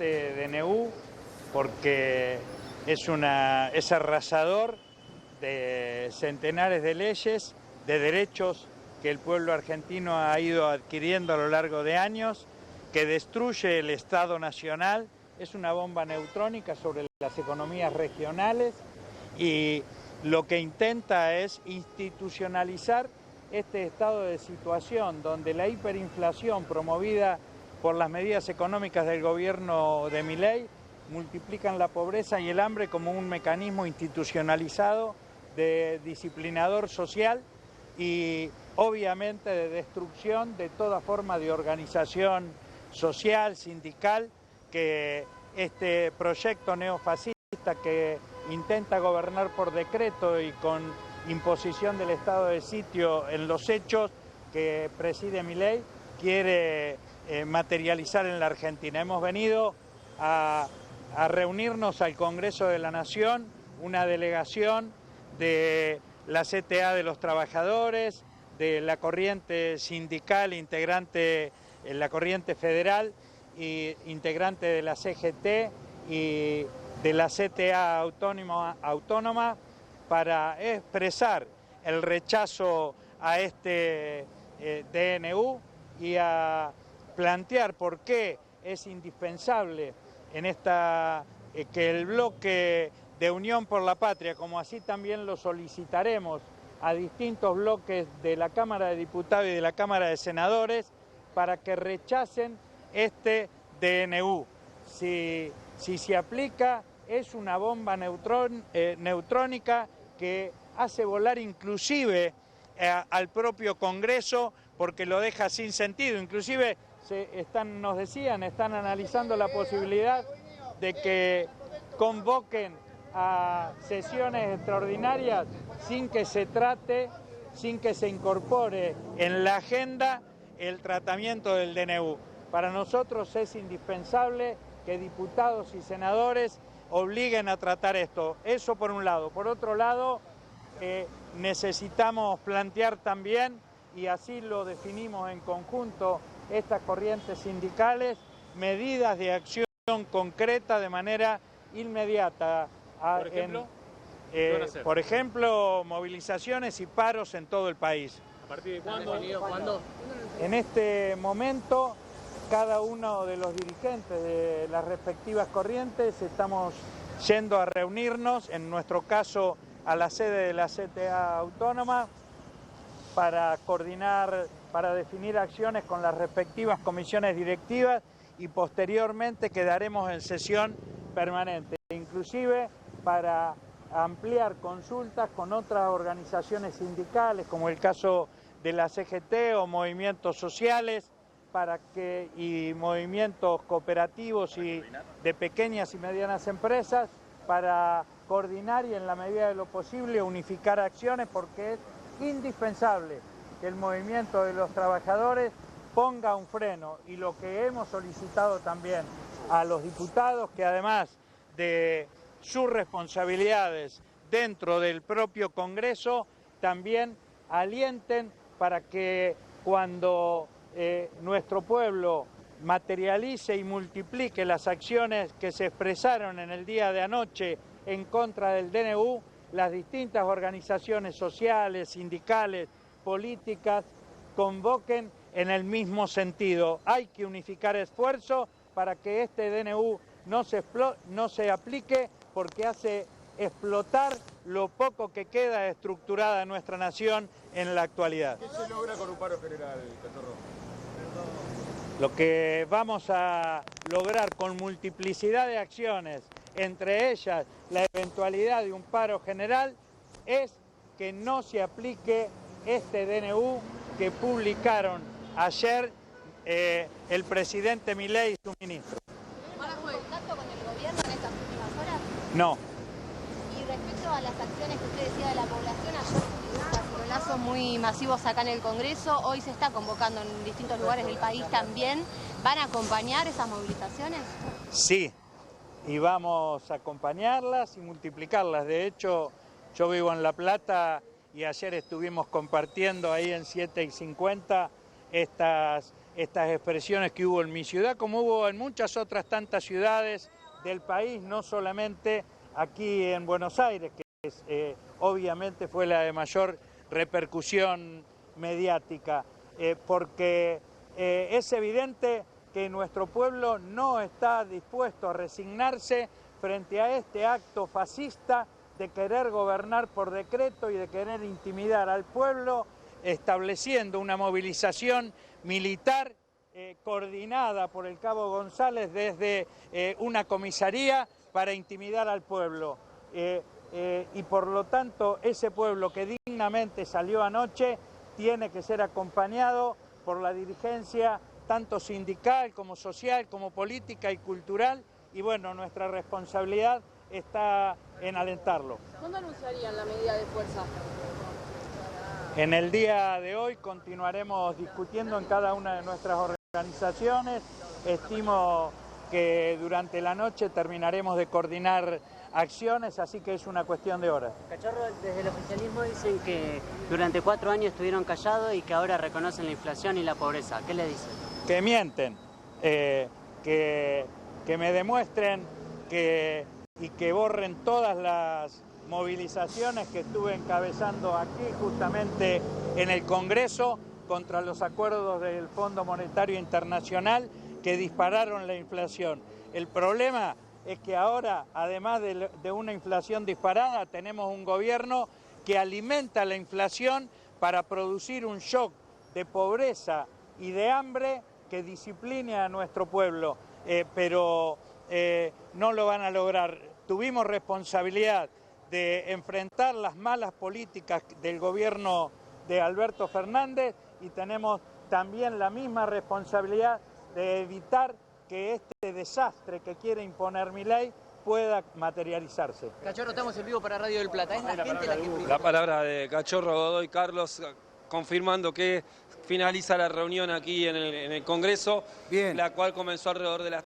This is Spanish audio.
este DNU porque es arrasador de centenares de leyes, de derechos que el pueblo argentino ha ido adquiriendo a lo largo de años, que destruye el Estado Nacional, es una bomba neutrónica sobre las economías regionales y lo que intenta es institucionalizar este estado de situación donde la hiperinflación promovida por las medidas económicas del gobierno de Milei multiplican la pobreza y el hambre como un mecanismo institucionalizado de disciplinador social y obviamente de destrucción de toda forma de organización social, sindical, que este proyecto neofascista que intenta gobernar por decreto y con imposición del estado de sitio en los hechos que preside Milei quiere materializar en la Argentina. Hemos venido a reunirnos al Congreso de la Nación, una delegación de la CTA de los trabajadores, de la corriente sindical integrante, la corriente federal e integrante de la CGT y de la CTA autónoma para expresar el rechazo a este DNU y a plantear por qué es indispensable en que el bloque de Unión por la Patria, como así también lo solicitaremos a distintos bloques de la Cámara de Diputados y de la Cámara de Senadores, para que rechacen este DNU. Si se aplica, es una bomba neutrónica que hace volar inclusive al propio Congreso porque lo deja sin sentido. Inclusive nos decían, están analizando la posibilidad de que convoquen a sesiones extraordinarias sin que se trate, sin que se incorpore en la agenda el tratamiento del DNU. Para nosotros es indispensable que diputados y senadores obliguen a tratar esto. Eso por un lado. Por otro lado, necesitamos plantear también, y así lo definimos en conjunto estas corrientes sindicales, medidas de acción concreta de manera inmediata. ¿Por ejemplo? Por ejemplo, movilizaciones y paros en todo el país. ¿A partir de cuándo? En este momento, cada uno de los dirigentes de las respectivas corrientes estamos yendo a reunirnos, en nuestro caso a la sede de la CTA autónoma, para coordinar, para definir acciones con las respectivas comisiones directivas y posteriormente quedaremos en sesión permanente, inclusive para ampliar consultas con otras organizaciones sindicales, como el caso de la CGT o movimientos sociales, y movimientos cooperativos y de pequeñas y medianas empresas, para coordinar y en la medida de lo posible unificar acciones, porque es indispensable que el movimiento de los trabajadores ponga un freno, y lo que hemos solicitado también a los diputados, que además de sus responsabilidades dentro del propio Congreso, también alienten para que cuando nuestro pueblo materialice y multiplique las acciones que se expresaron en el día de anoche en contra del DNU, las distintas organizaciones sociales, sindicales, políticas, convoquen en el mismo sentido. Hay que unificar esfuerzos para que este DNU no se aplique, porque hace explotar lo poco que queda estructurada en nuestra nación en la actualidad. ¿Qué se logra con un paro general, Cachorro? Lo que vamos a lograr con multiplicidad de acciones, entre ellas la eventualidad de un paro general, es que no se aplique este DNU que publicaron ayer el presidente Milei y su ministro. ¿Van a contacto con el gobierno en estas últimas horas? No. Y respecto a las acciones que usted decía de la población, ayer cacerolazos muy masivos acá en el Congreso, hoy se está convocando en distintos lugares del país también. ¿Van a acompañar esas movilizaciones? Sí, y vamos a acompañarlas y multiplicarlas. De hecho, yo vivo en La Plata y ayer estuvimos compartiendo ahí en 7 y 50 estas estas expresiones que hubo en mi ciudad, como hubo en muchas otras tantas ciudades del país, no solamente aquí en Buenos Aires, que obviamente fue la de mayor repercusión mediática, porque es evidente que nuestro pueblo no está dispuesto a resignarse frente a este acto fascista de querer gobernar por decreto y de querer intimidar al pueblo, estableciendo una movilización militar coordinada por el cabo González desde una comisaría para intimidar al pueblo. Y por lo tanto ese pueblo que dignamente salió anoche tiene que ser acompañado por la dirigencia tanto sindical como social, como política y cultural, y bueno, nuestra responsabilidad está en alentarlo. ¿Cuándo anunciarían la medida de fuerza? En el día de hoy continuaremos discutiendo en cada una de nuestras organizaciones. Estimo que durante la noche terminaremos de coordinar acciones, así que es una cuestión de horas. Cachorro, desde el oficialismo dicen que durante 4 años estuvieron callados y que ahora reconocen la inflación y la pobreza. ¿Qué le dicen? Que mienten, que me demuestren y que borren todas las movilizaciones que estuve encabezando aquí justamente en el Congreso contra los acuerdos del Fondo Monetario Internacional que dispararon la inflación. El problema es que ahora, además de una inflación disparada, tenemos un gobierno que alimenta la inflación para producir un shock de pobreza y de hambre que discipline a nuestro pueblo, pero no lo van a lograr. Tuvimos responsabilidad de enfrentar las malas políticas del gobierno de Alberto Fernández y tenemos también la misma responsabilidad de evitar que este desastre que quiere imponer Milei pueda materializarse. Cachorro, estamos en vivo para Radio del Plata. ¿Es la gente la que... La palabra de Cachorro Godoy Carlos, confirmando que finaliza la reunión aquí en el Congreso, la cual comenzó alrededor de las